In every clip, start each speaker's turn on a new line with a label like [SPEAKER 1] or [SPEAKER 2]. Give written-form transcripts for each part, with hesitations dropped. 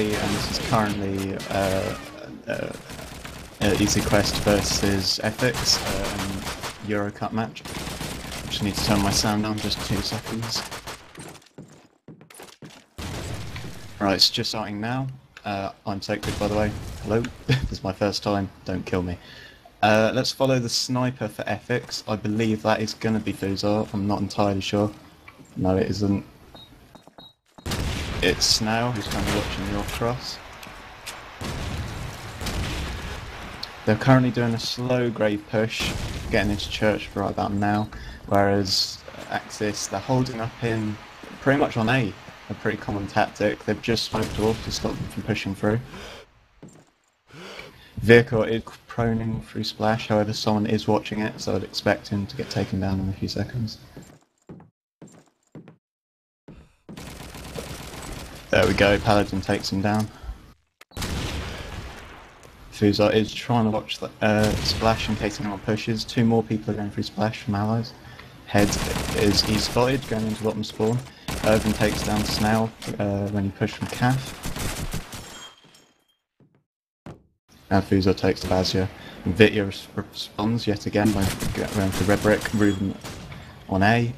[SPEAKER 1] and this is currently EASYQUEST versus Ephix, EuroCup match. I just need to turn my sound down just 2 seconds. Right, it's just starting now. I'm Sacred, by the way. Hello. This is my first time. Don't kill me. Let's follow the sniper for Ephix. I believe that is going to be Fuzar. I'm not entirely sure. No, it isn't. It's Snail, who's currently watching your cross. They're currently doing a slow grave push, getting into church right about now, whereas Axis, they're holding up in pretty much on A pretty common tactic. They've just smoked off to stop them from pushing through. Vehicle is proning through splash, however someone is watching it, so I'd expect him to get taken down in a few seconds. There we go, Paladin takes him down. Fuzar is trying to watch the splash in case anyone pushes. 2 more people are going through splash from allies. Head is spotted going into bottom spawn. Irvin takes down Snail when he pushed from Calf. And Fuzar takes the Bazia. And Vitya responds yet again by going for Red Brick. Ruben on A.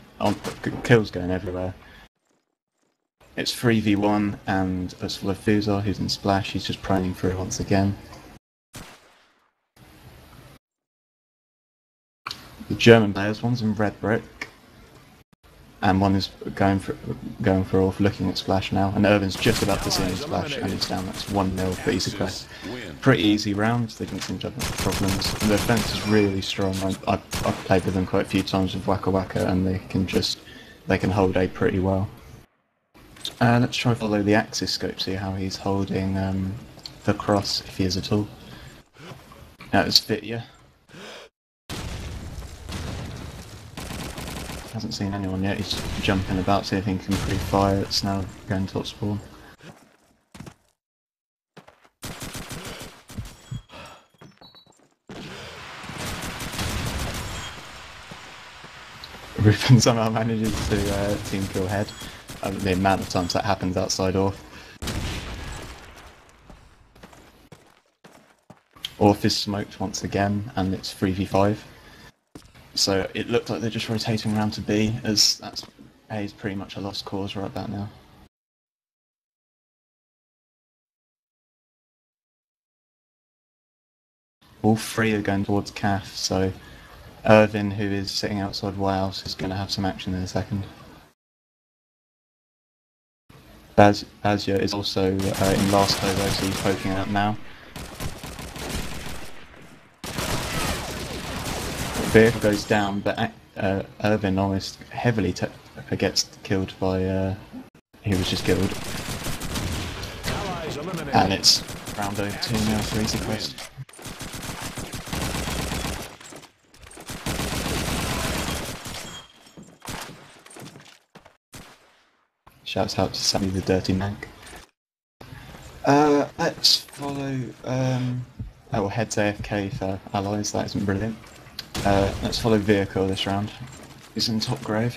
[SPEAKER 1] Kills going everywhere. It's 3v1 and it's full of Fuzar who's in splash. He's just proning through once again. The German players, one's in Red Brick, and one is going for off, looking at splash now. And Irvin's just about to see him splash, and he's down. That's 1-0 for EasyQuest. Pretty easy round. They didn't seem to have problems. The defense is really strong. I've played with them quite a few times with Waka Waka, and they can hold A pretty well. Let's try to follow the Axis scope, see how he's holding the cross, if he is at all. That was Vitya. Hasn't seen anyone yet, he's jumping about, see if he can pre-fire. It's now going top spawn. Ruben somehow manages to team kill Head. The amount of times that happens outside Orth. Orth is smoked once again, and it's 3v5. So it looked like they're just rotating around to B, as A is pretty much a lost cause right about now. All 3 are going towards Calf, so Irvin, who is sitting outside Wales, is going to have some action in a second. Bazia is also in last over, so he's poking out now. Vehicle goes down, but Irvin almost heavily gets killed by he was just killed. And it's round over 2 now for EasyQuest. Shouts out to Sammy the Dirty Mank. Let's follow Head's AFK for allies, that isn't brilliant. Let's follow Vehicle this round. He's in top grave.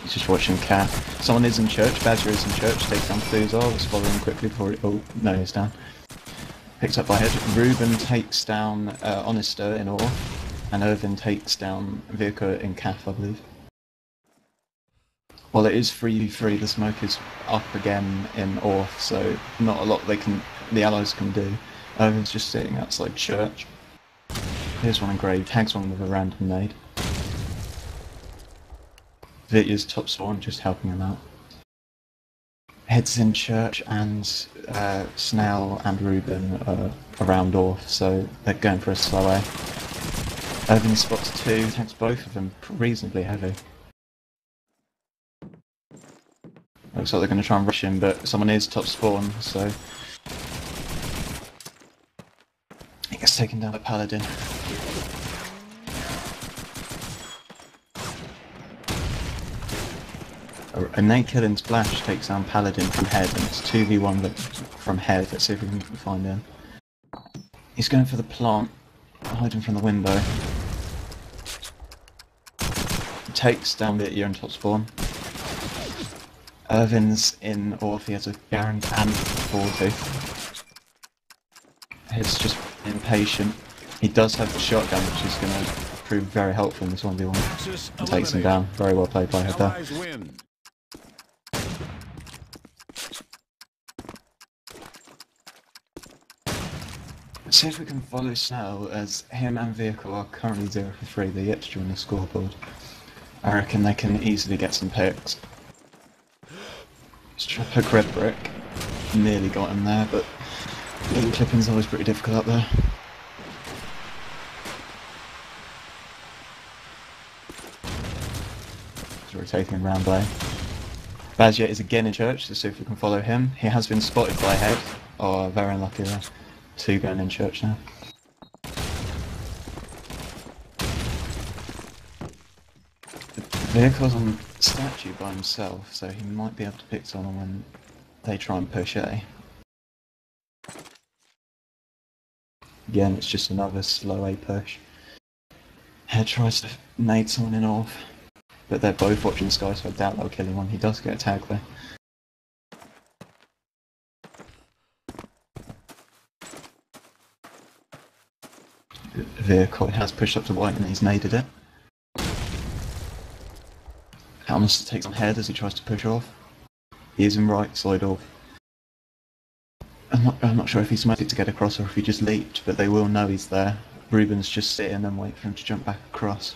[SPEAKER 1] He's just watching Calf. Someone is in church, Badger is in church, takes down Fuzar. Let's follow him quickly before he... Oh, no, he's down. Picked up by Head. Ruben takes down Honester in Orth. And Irvin takes down Vehicle in Calf, I believe. Well, it is 3v3, the smoke is up again in Orth, so not a lot the allies can do. Irvin's just sitting outside church. Here's one engraved, tags one with a random nade. Vitya's top spawn, just helping him out. Head's in church, and Snail and Ruben are around Orth, so they're going for a slow A. Irvin spots 2, tags both of them reasonably heavy. Looks like they're going to try and rush him, but someone is top spawn, so he gets taken down by Paladin. A nade kill in splash takes down Paladin from Head, and it's 2v1 from Head. Let's see if we can find him. He's going for the plant, hiding from the window. Takes down the Euro in top spawn. Irvin's in Orph, he has a Garand and 40. He's just impatient. He does have the shotgun, which is going to prove very helpful in this 1v1. And takes him down. Very well played by her there. Let's see if we can follow Snell, as him and Vehicle are currently 0 for 3. They're yet to join the scoreboard. I reckon they can easily get some picks. Let's try to poke Red Brick. Nearly got him there, but little clipping's always pretty difficult up there. He's rotating around by. Bazjet is again in church, to see if we can follow him. He has been spotted by Head. Oh, very unlucky there. 2 going in church now. The Vehicle's on statue by himself, so he might be able to pick someone when they try and push A. Again, it's just another slow A push. Head tries to nade someone in off, but they're both watching Sky, so I doubt they'll kill him. He does get a tag there. Vehicle has pushed up to white and he's naded it. Almost takes on Head as he tries to push off. He is in right side off. I'm not sure if he smoked it to get across or if he just leaped, but they will know he's there. Ruben's just sitting and wait for him to jump back across.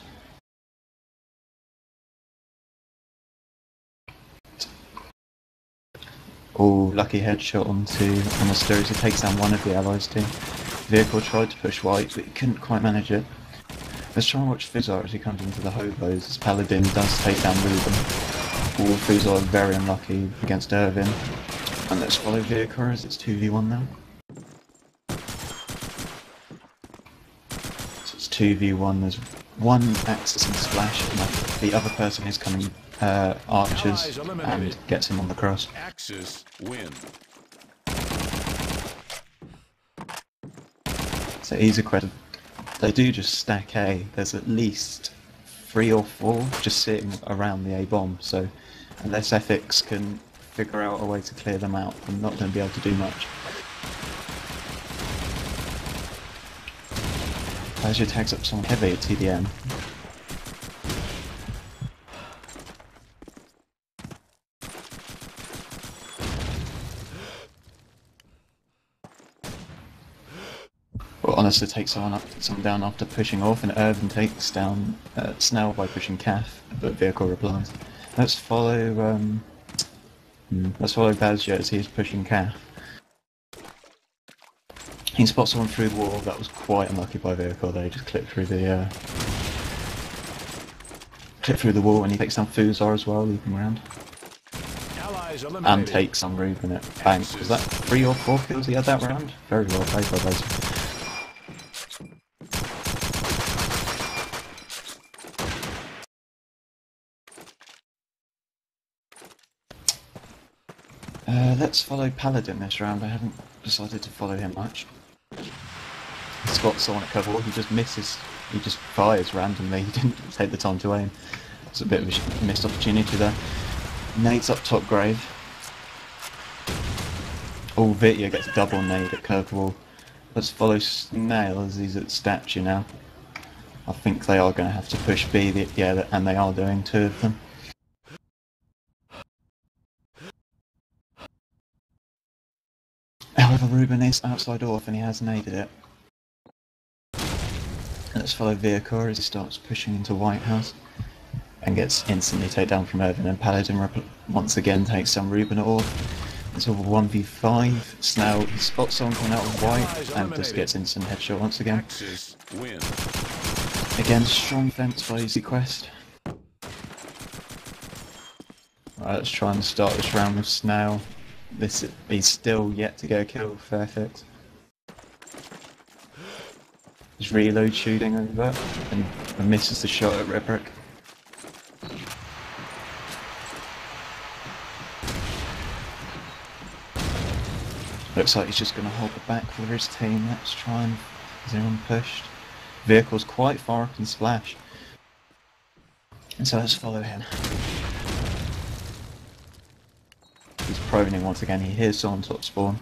[SPEAKER 1] Oh, lucky headshot onto Monasteries, who takes down one of the allies team. Vehicle tried to push white, but he couldn't quite manage it. Let's try and watch Fizzar as he comes into the hobos, as Paladin does take down Ruben. All Fizzar are very unlucky against Irvin. And let's follow Vehicle as it's 2v1 now. So it's 2v1, there's one Axis and Splash, and the other person is coming archers and gets him on the cross.
[SPEAKER 2] Axis win.
[SPEAKER 1] So EASYQUEST, they do just stack A. There's at least 3 or 4 just sitting around the A bomb, so unless Ephix can figure out a way to clear them out, I'm not going to be able to do much. Azure tags up someone heavy at TDM. Well, honestly, takes someone down after pushing off, and Irvin takes down Snell by pushing Calf, but Vehicle replies. Let's follow Bazjet as he's pushing Calf. He spots someone through the wall. That was quite unlucky by Vehicle. They just clipped through the wall, and he takes down Fuzar as well, leaping around. And takes on Ruben at Banks. Was that 3 or 4 kills he had that round? Very well played by Bazjet. Let's follow Paladin this round. I haven't decided to follow him much. He spots someone at cover wall, he just misses, he just fires randomly, he didn't take the time to aim. It's a bit of a missed opportunity there. Nades up top grave. Oh, Vitya gets double nade at curved wall. Let's follow Snail as he's at statue now. I think they are going to have to push B, yeah, and they are doing 2 of them. However, Ruben is outside off and he has naded it. Let's follow Vehicle as he starts pushing into White House and gets instantly taken down from Irvin, and Paladin once again takes down Ruben off. It's all 1v5. Snell, he spots someone coming out of White and just gets instant headshot once again. Again, strong fence by EASYQUEST. Right, let's try and start this round with Snell. He's still yet to get a kill with Ephix. He's reload shooting over and misses the shot at Red Brick. Looks like he's just going to hold the back for his team. Let's try and... Is anyone pushed? Vehicle's quite far up in Splash. And so let's follow him. He's proning once again. He hears someone top spawn.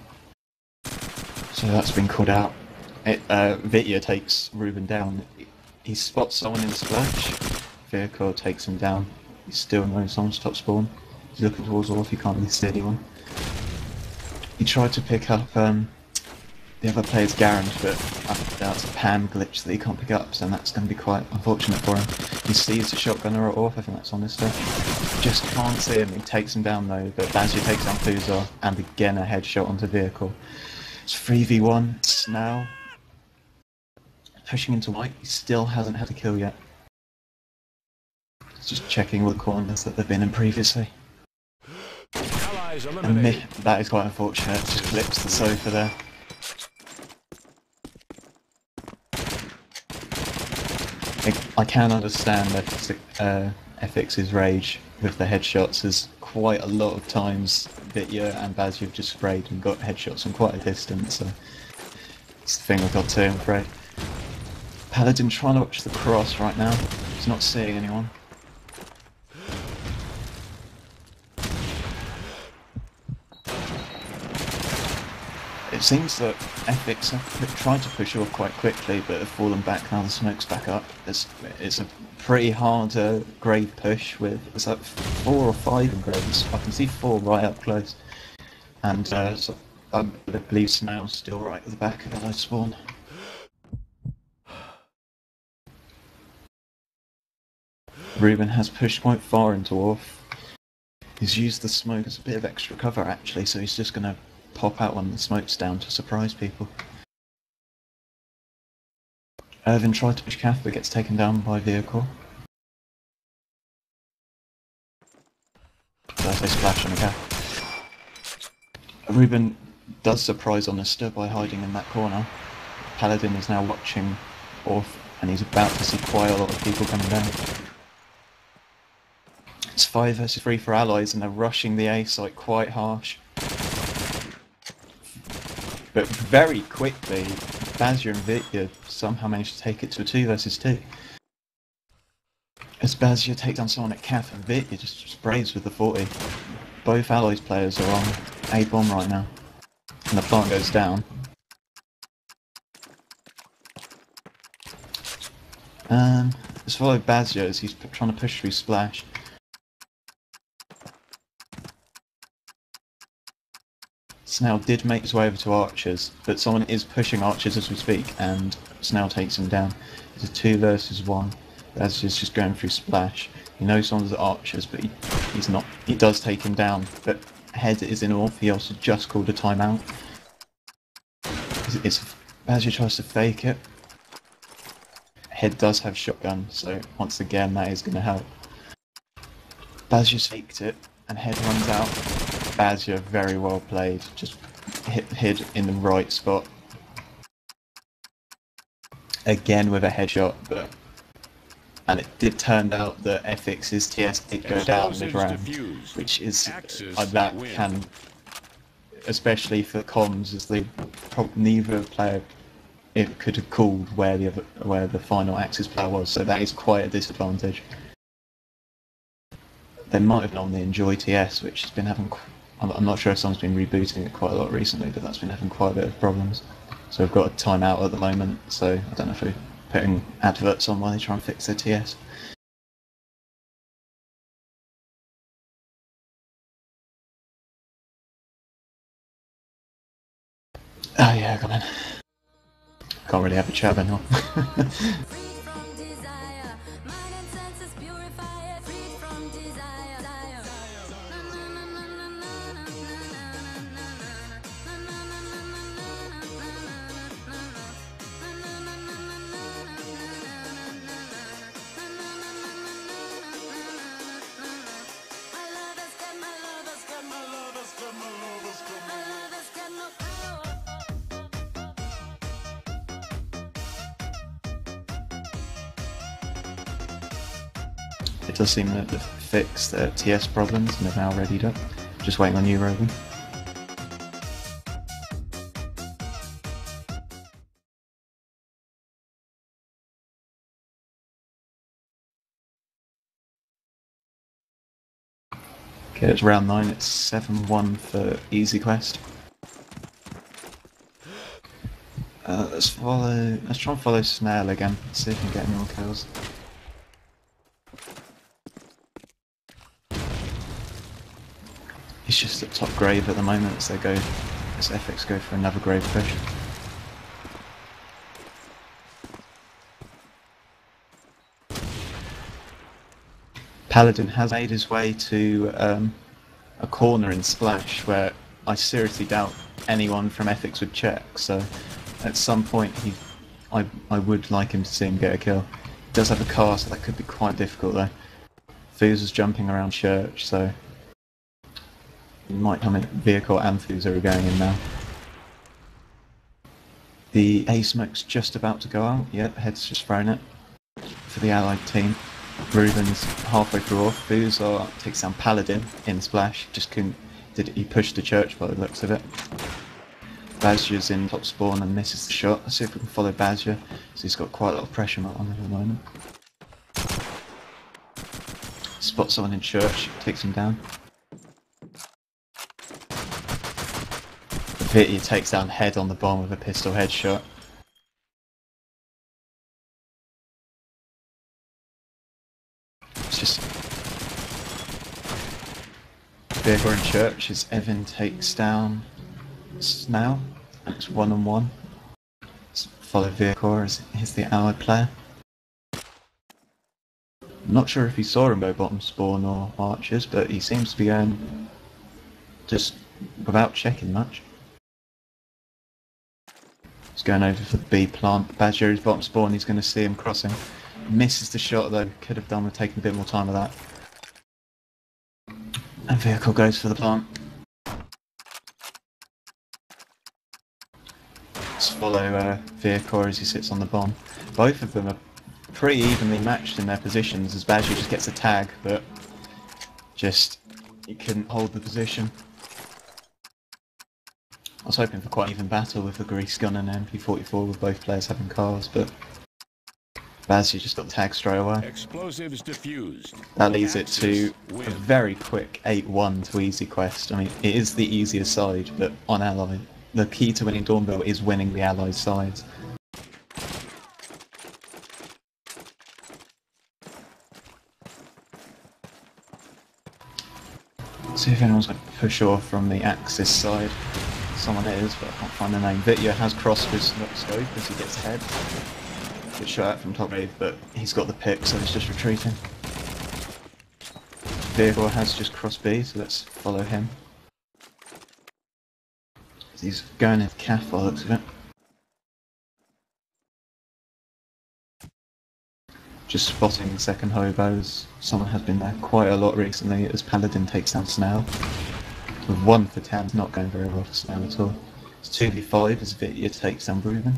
[SPEAKER 1] So that's been called out. Vitya takes Ruben down. He spots someone in the splash. Vehicle takes him down. He still knows someone's top spawn. He's looking towards Orf, he can't really see anyone. He tried to pick up the other player's Garand, but that's a PAM glitch that he can't pick up, so that's going to be quite unfortunate for him. He sees the shotgunner at Orf, I think that's on this stuff. Just can't see him, he takes him down though, but Bazio takes down Fuzar, and again a headshot onto vehicle. It's 3v1, Snell pushing into white, he still hasn't had a kill yet. Just checking all the corners that they've been in previously. And that is quite unfortunate, just flips the sofa there. I can understand that Ephix's rage with the headshots, as quite a lot of times Vitya and Bazio have just sprayed and got headshots from quite a distance, so it's the thing I've got to, I'm afraid. Paladin trying to watch the cross right now, he's not seeing anyone. It seems that Ephix have tried to push off quite quickly, but have fallen back now the smoke's back up. It's a pretty hard grave push with, it's like 4 or 5 in graves. I can see 4 right up close. And so I believe Snail's still right at the back of the spawn. Ruben has pushed quite far into Orf. He's used the smoke as a bit of extra cover actually, so he's just going to pop out when the smoke's down to surprise people. Irvin tried to push Cath but gets taken down by vehicle. So they splash on the Cath. Ruben does surprise Honester by hiding in that corner. Paladin is now watching Orf and he's about to see quite a lot of people coming down. It's 5 versus 3 for allies and they're rushing the A site quite harsh. But very quickly, Bazio and Vitya somehow managed to take it to a 2 versus 2. As Bazio takes down someone at Cath and Vitya just sprays with the 40. Both allies players are on A bomb right now. And the plant goes down. Let's follow Bazio as he's trying to push through Splash. Snell did make his way over to Archers, but someone is pushing Archers as we speak, and Snell takes him down. It's a 2 versus 1. Bazio's just going through Splash. He knows someone's at Archers, but he's not. He does take him down, but Head is in Orf. He also just called a timeout. Bazio tries to fake it. Head does have shotgun, so once again that is going to help. Bazio's faked it, and Head runs out. Bazio, very well played, just hid in the right spot. Again with a headshot, and it did turn out that Ephix's TS did go down mid-round, which is, that can, especially for comms, as neither player could have called where the final Axis player was, so that is quite a disadvantage. They might have been on the Enjoy TS, which has been having, I'm not sure if someone's been rebooting it quite a lot recently, but that's been having quite a bit of problems. So we've got a timeout at the moment, so I don't know if we're putting adverts on while they try and fix their TS. Oh yeah, come in. Can't really have a chat anymore. It does seem that they've fixed their TS problems and they've now readied up. Just waiting on you, Rogan. Okay, it's round 9, it's 7-1 for EasyQuest. Let's try and follow Snail again, see if we can get any more kills. He's just at top grave at the moment as Ephix go for another grave push. Paladin has made his way to a corner in Splash where I seriously doubt anyone from Ephix would check, so at some point I would like him to see him get a kill. He does have a car, so that could be quite difficult though. Foos is jumping around church, so he might come in. Vehicle and Foos are going in now. The A-smoke's just about to go out. Yep, Head's just thrown it for the allied team. Ruben's halfway through off. Foos takes down Paladin in Splash. Just couldn't. He pushed the church by the looks of it. Bazier's in top spawn and misses the shot. Let's see if we can follow Bazier. So he's got quite a lot of pressure on him at the moment. Spots someone in church, takes him down. He takes down Head on the bomb with a pistol headshot. It's just Vehicle in church as Evan takes down Snail, and it's 1-on-1. Let's follow Vehicle as he's the allied player. I'm not sure if he saw him go bottom spawn or archers, but he seems to be going just without checking much. He's going over for the B plant. Badger is bottom spawn, he's going to see him crossing. Misses the shot though, could have done with taking a bit more time with that. And Vehicle goes for the plant. Let's follow Vehicle as he sits on the bomb. Both of them are pretty evenly matched in their positions as Badger just gets a tag, but he couldn't hold the position. I was hoping for quite an even battle with the Grease Gun and MP44 with both players having cars, but Bazzi just got tagged straight away.
[SPEAKER 2] Explosives diffused.
[SPEAKER 1] That leads it to a very quick 8-1 to EasyQuest. I mean, it is the easier side, but on Ally, the key to winning Dawnville is winning the Allied sides. See if anyone's going to push off from the Axis side. Someone is, but I can't find the name. Vitya has crossed his scope as he gets Head. Gets shot at from top wave, but he's got the pick, so he's just retreating. Vehicle has just crossed B, so let's follow him. He's going into CAF by the looks of it. Just spotting the second hobos. Someone has been there quite a lot recently as Paladin takes down Snail. With 1 for 10, not going very well for Snail at all. It's 2v5 as Vitya takes down Ruben.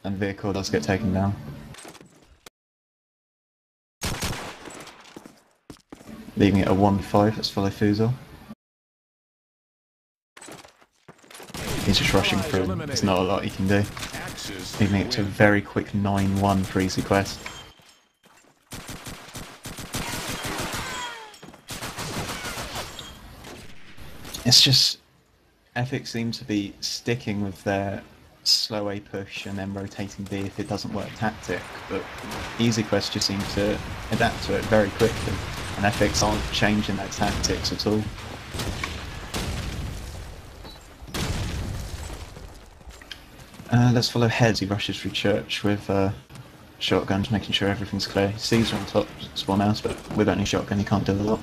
[SPEAKER 1] And Vehicle does get taken down. Leaving it a 1v5, let's follow Fuzil. He's just rushing through, there's not a lot he can do. Leaving it to a very quick 9-1 for EasyQuest. It's just, Ephix seem to be sticking with their slow A push and then rotating B if it doesn't work tactic, but EasyQuest just seem to adapt to it very quickly, and Ephix aren't changing their tactics at all. Let's follow Head. He rushes through church with shotguns, making sure everything's clear. He sees her on top spawn house, but with only shotgun he can't do a lot.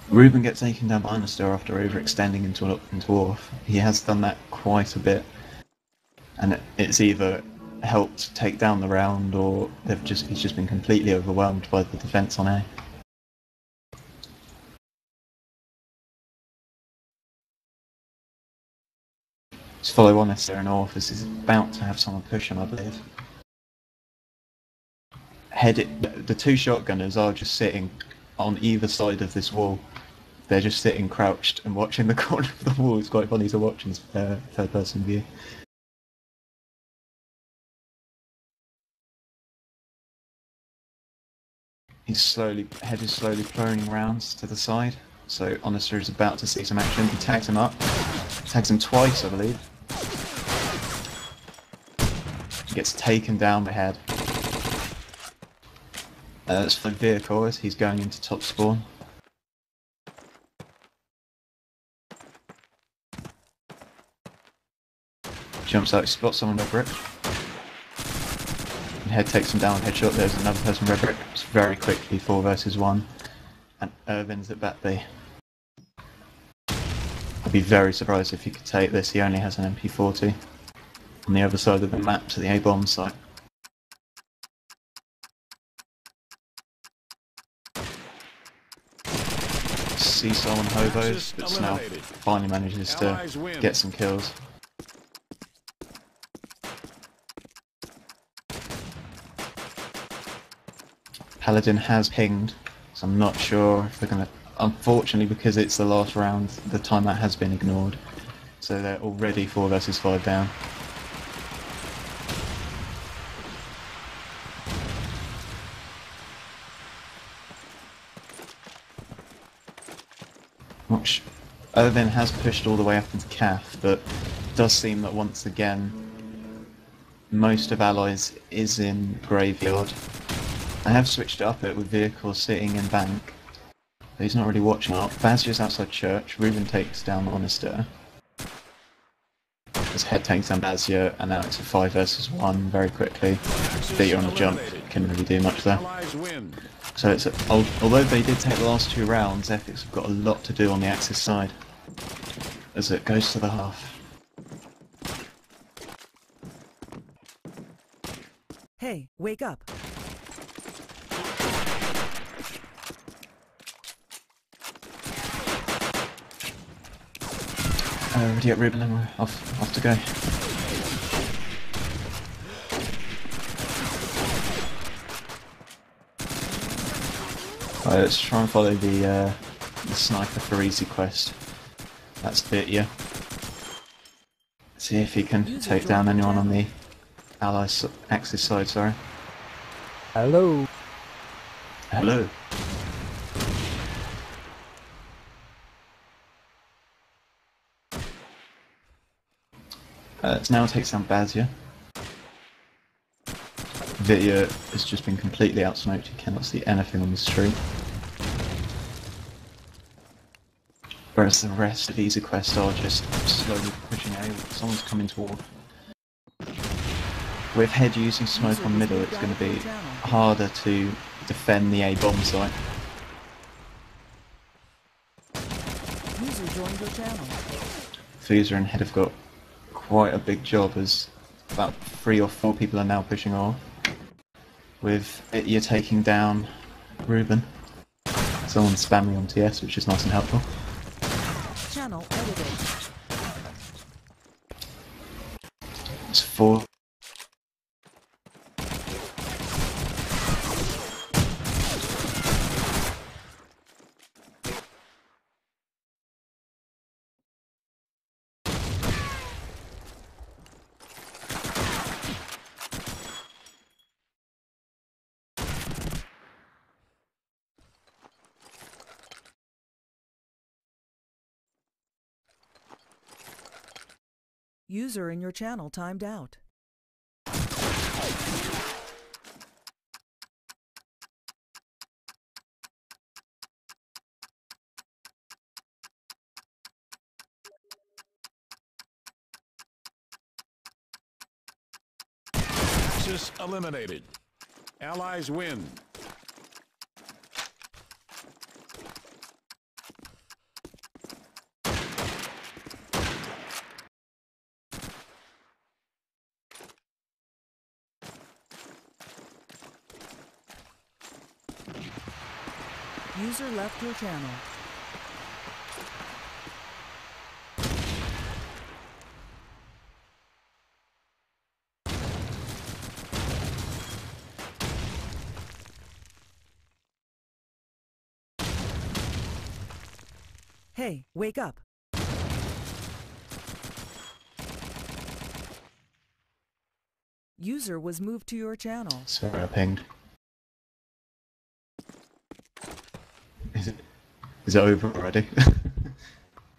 [SPEAKER 1] Ruben gets taken down by Anastair after overextending into Orf. He has done that quite a bit, and it's either helped take down the round or he's just been completely overwhelmed by the defence on A. Let's follow Anastair and Orf as he's about to have someone push him, I believe. The two shotgunners are just sitting on either side of this wall, they're just sitting crouched and watching the corner of the wall. It's quite funny to watch in third-person view. Head is slowly turning rounds to the side. So Honester is about to see some action. He tags him up. Tags him twice, I believe. He gets taken down the head. That's for vehicle as he's going into top spawn. Jumps out, spots someone red brick. And head takes him down, headshot. There's another person red brick. It's very quickly 4 versus 1. And Irvin's at back B. I'd be very surprised if he could take this. He only has an MP40 on the other side of the map to the A-bomb site. Seesaw on hobos, but Snell finally manages to get some kills. Paladin has pinged, so I'm not sure if they're going to... Unfortunately, because it's the last round, the timeout has been ignored. So they're already 4 versus 5 down. Which Irvin has pushed all the way up into CAF, but it does seem that once again most of Allies is in Graveyard. I have switched up it with vehicles sitting in bank. But he's not really watching up. Bazier's outside church. Ruben takes down Honester. His head takes down Bazier, and now it's a 5 versus 1 very quickly. Beater on the jump, couldn't really do much there. So it's although they did take the last 2 rounds, Ephix have got a lot to do on the Axis side as it goes to the half.
[SPEAKER 3] Hey, wake up.
[SPEAKER 1] Ready up, Ruben, and we're off to go. Right, let's try and follow the sniper for EasyQuest. That's Bitya. See if he can take down anyone on the Allies Axis side, sorry.
[SPEAKER 4] Hello.
[SPEAKER 1] Hello. It now takes down Bazier. Bitya has just been completely outsmoked, you cannot see anything on the street. Whereas the rest of EasyQuest are just slowly pushing out. Someone's coming toward. With Head using smoke on middle, it's going to be harder to defend the A-bomb site.
[SPEAKER 3] User joined your channel.
[SPEAKER 1] Fuser and Head have got quite a big job as about 3 or 4 people are now pushing off. With Bitya taking down Ruben. Someone's spamming on TS, which is nice and helpful.
[SPEAKER 3] Channel edited.
[SPEAKER 1] It's 4.
[SPEAKER 3] User in your channel timed out.
[SPEAKER 2] Axis eliminated. Allies win.
[SPEAKER 3] User left your channel. Hey, wake up. User was moved to your channel.
[SPEAKER 1] Sorry, I pinged. Is it over already?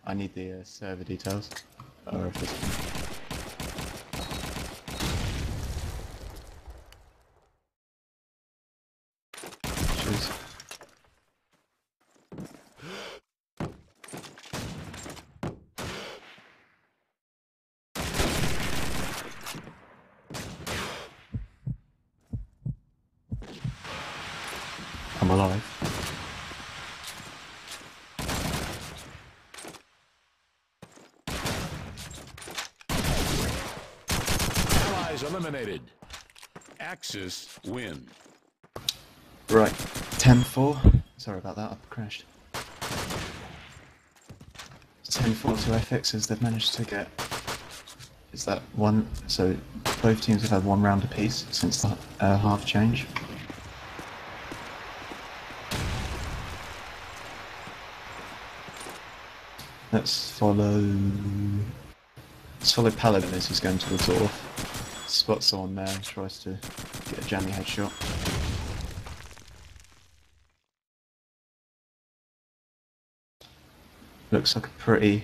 [SPEAKER 1] I need the server details. Or if it's... Jeez. I'm alive.
[SPEAKER 2] Allies eliminated. Axis win.
[SPEAKER 1] Right, 10-4. Sorry about that, I crashed. 10-4 to Ephix as they've managed to get... Is that one? So both teams have had one round apiece since the half change. Let's follow Paladin as he's going towards Orf. Spots someone there and tries to get a jammy headshot. Looks like a pretty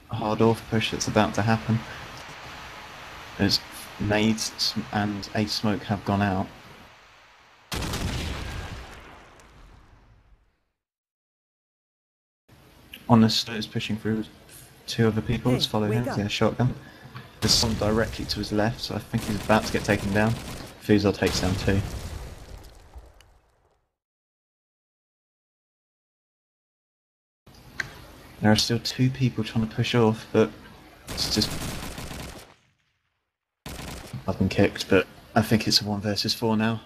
[SPEAKER 1] hard Orf push that's about to happen. As nades and a smoke have gone out. Honest is pushing through two other people. Let's follow him with a shotgun. There's someone directly to his left, so I think he's about to get taken down. Fuzor takes down two. There are still two people trying to push off, but it's just... I've been kicked, but I think it's a 1 versus 4 now.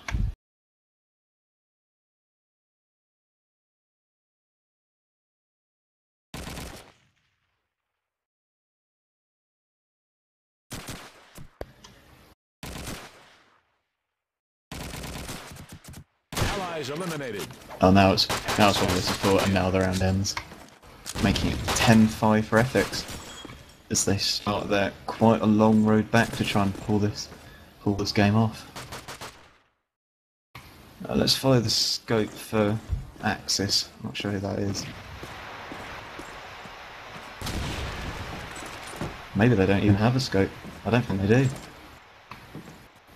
[SPEAKER 2] Allies eliminated.
[SPEAKER 1] Oh, now it's 1 versus 4, and now the round ends, making it 10-5 for Ephix as they start their quite a long road back to try and pull this game off. Let's follow the scope for Axis. I'm not sure who that is. Maybe they don't even have a scope. I don't think they do.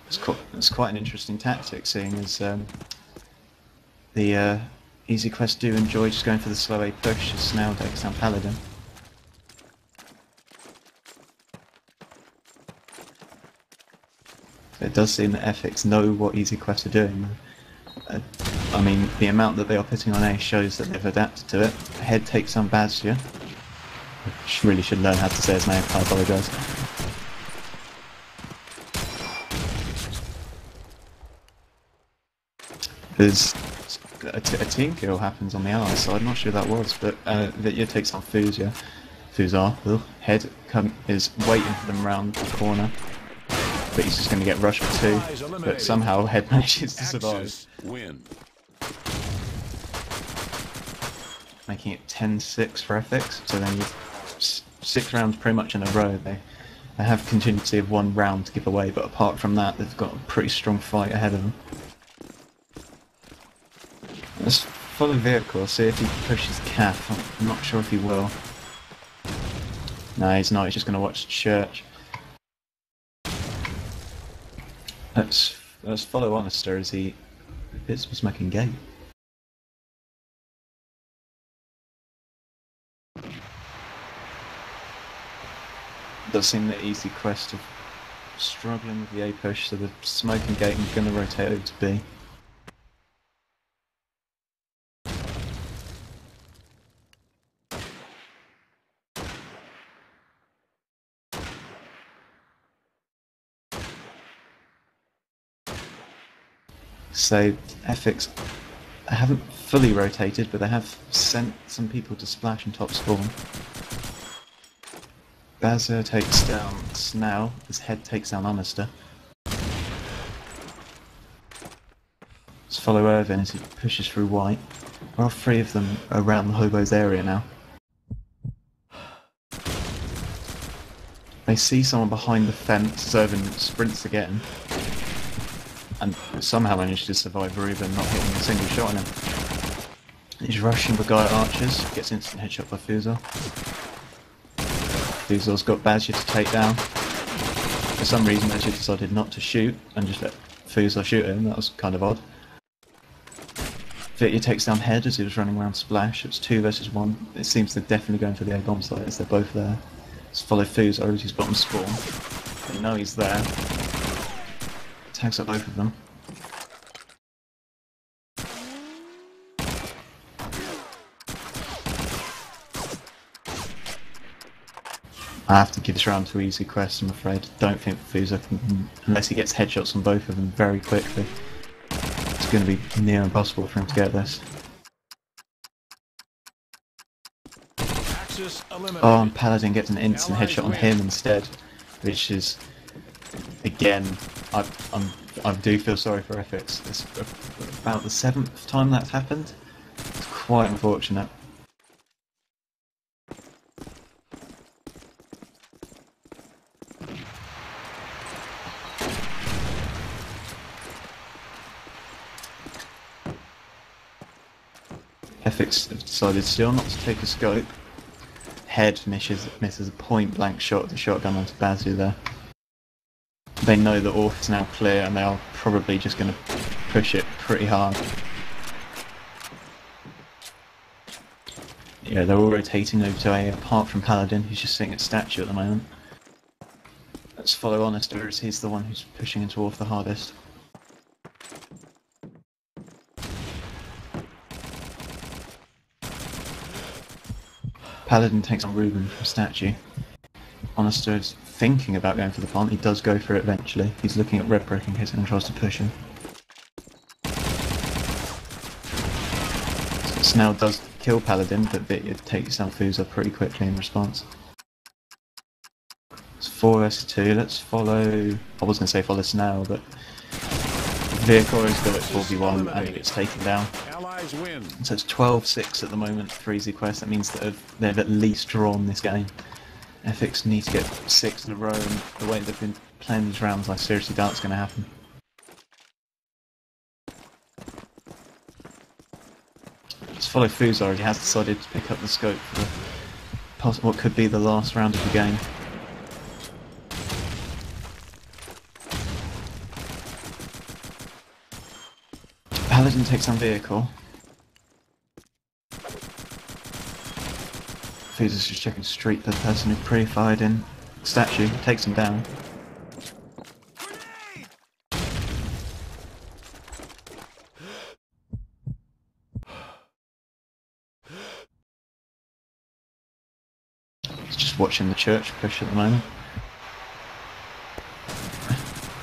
[SPEAKER 1] It's quite an interesting tactic, seeing as the EasyQuest do enjoy just going for the slow A push as Snail takes down Paladin. It does seem that Ephix know what EasyQuest are doing. I mean, the amount that they are putting on A shows that they've adapted to it. Head takes on Bastia. I really should learn how to say his name, I apologise. There's a team kill happens on the ally side, I'm not sure who that was, but Vitya takes on Fuzor. Head is waiting for them round the corner, but he's just going to get rushed for two, but somehow Head manages to survive.
[SPEAKER 2] Win.
[SPEAKER 1] Making it 10-6 for Ephix, so then 6 rounds pretty much in a row. They have contingency of 1 round to give away, but apart from that they've got a pretty strong fight ahead of them. Let's follow Vehicle, see if he pushes Calf. I'm not sure if he will. No, he's not, he's just going to watch Church. Let's follow Honester as he hits the smoking gate. It does seem that EasyQuest are struggling with the A push, so the smoking gate is going to rotate over to B. So Ephix haven't fully rotated, but they have sent some people to splash and top spawn. Bazzer takes down Snail, his Head takes down Honester. Let's follow Irvin as he pushes through white. There are 3 of them around the Hobos area now. They see someone behind the fence, Irvin sprints to get him, and somehow managed to survive Ruben not hitting a single shot on him. He's rushing the guy at Archers, gets instant headshot by Fuzor. Fuzor's got Bazia to take down. For some reason Bazia decided not to shoot and just let Fuzor shoot him, that was kind of odd. Vitya takes down Head as he was running around Splash. It's 2 versus 1. It seems they're definitely going for the A-bomb site as they're both there. Let's follow Fuzor as he's bottom spawn. They know he's there. Tags up both of them. I have to give this round to EasyQuest, I'm afraid. Don't think Fuzor can, unless he gets headshots on both of them very quickly. It's going to be near impossible for him to get this. Oh, and Paladin gets an instant headshot on him instead, which is, again, I do feel sorry for Ephix. It's about the 7th time that's happened. It's quite unfortunate. Ephix have decided still not to take a scope. Head misses a point blank shot with the shotgun onto Bazia there. They know that Orc is now clear and they are probably just going to push it pretty hard. Yeah, they're all rotating over to A, apart from Paladin, who's just sitting at statue at the moment. Let's follow Honester as he's the one who's pushing into Orc the hardest. Paladin takes on Ruben from statue. Honester is thinking about going for the plant. He does go for it eventually. He's looking at red brick in case anyone tries to push him. So Snell does kill Paladin, but Vitya takes down Fuzor pretty quickly in response. It's 4 versus 2. Let's follow... I was going to say follow Snell, but Vehicle is good at 4v1 and he gets taken down. So it's 12-6 at the moment for EasyQuest. That means that they've at least drawn this game. Ephix need to get 6 in a row, and the way they've been playing these rounds, I seriously doubt it's going to happen. Let's follow Fuzor. He has decided to pick up the scope for what could be the last round of the game. Paladin takes on Vehicle. Fuzor's just checking street for the person who pre-fired in statue, takes him down. He's just watching the church push at the moment.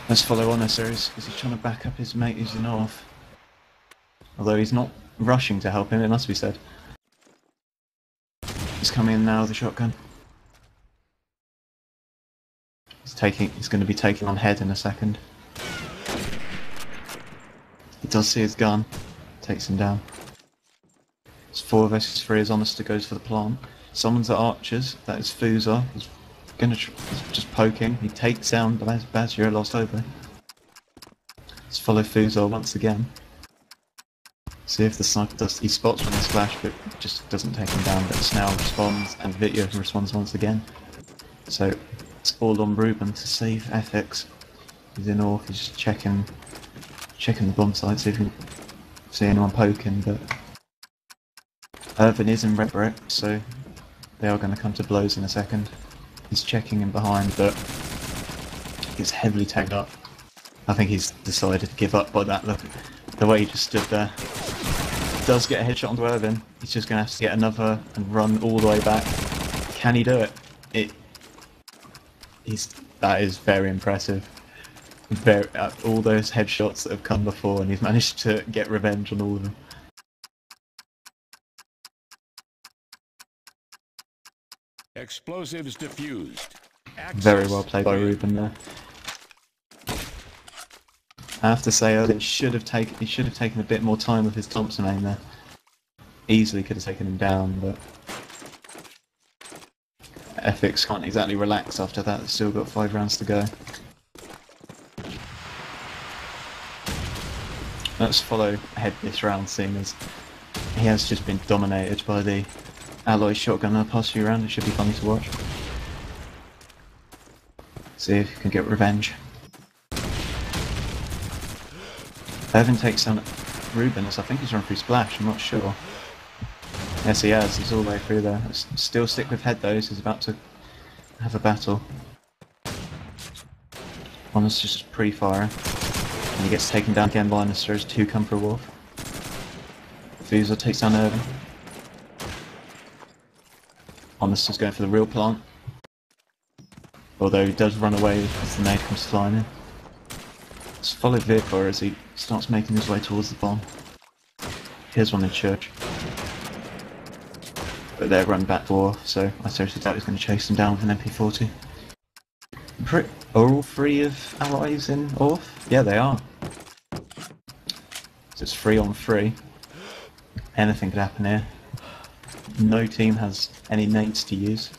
[SPEAKER 1] Let's follow Honester because he's trying to back up his mate who's in off. Although he's not rushing to help him, it must be said. He's coming in now with a shotgun. He's going to be taking on Head in a second. He does see his gun. Takes him down. It's 4 versus 3 as Honester goes for the plant. Someone's at Archers. That is Fuzor. He's just poking. He takes down Bazia, lost over. Let's follow Fuzor once again. See if the sniper does. He spots from the splash, but just doesn't take him down. But Snell responds, and Vitya responds once again. So it's all on Ruben to save Ephix. He's in off. He's just checking the bomb site, see if he can see anyone poking. But Irvin is in red brick, so they are going to come to blows in a second. He's checking in behind, but he's heavily tagged up. I think he's decided to give up by that. Look, the way he just stood there. Does get a headshot onto Irvin. He's just going to have to get another and run all the way back. Can he do it? That is very impressive. All those headshots that have come before, and he's managed to get revenge on all of them.
[SPEAKER 2] Explosives diffused.
[SPEAKER 1] Very well played by Ruben there. I have to say, Irvin should have taken a bit more time with his Thompson aim there. Easily could have taken him down, but Ephix can't exactly relax after that. Still got 5 rounds to go. Let's follow ahead this round, seeing as he has just been dominated by the alloy shotgun in the past few rounds. It should be funny to watch. See if he can get revenge. Evan takes down Ruben, so I think he's run through Splash, I'm not sure. Yes, he has, he's all the way through there. Still stick with head though, so he's about to have a battle. Honest just pre-firing. And he gets taken down again by Honest, throws 2 come for a wolf. Fusel takes down Irvin. Honest is going for the real plant. Although he does run away as the nade comes flying in. Let's follow Vehicle as he starts making his way towards the bomb. Here's one in church. But they're run back for, so I seriously doubt he's going to chase them down with an MP40. Are all 3 of allies in Orth? Yeah, they are. So it's 3 on 3. Anything could happen here. No team has any nades to use.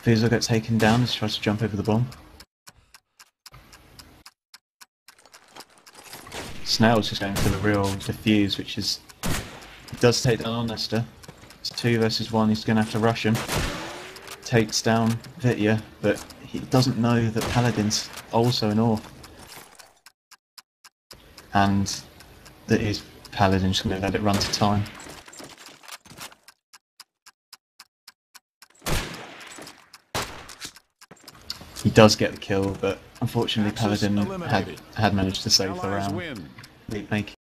[SPEAKER 1] Fusel gets taken down as he tries to jump over the bomb. Snail's just going for the real defuse, which is... He does take down Honester. It's 2 versus 1, he's going to have to rush him. Takes down Vitya, but he doesn't know that Paladin's also an Orth. And that his Paladin's going to let it run to time. He does get the kill, but unfortunately Paladin had managed to save the round, making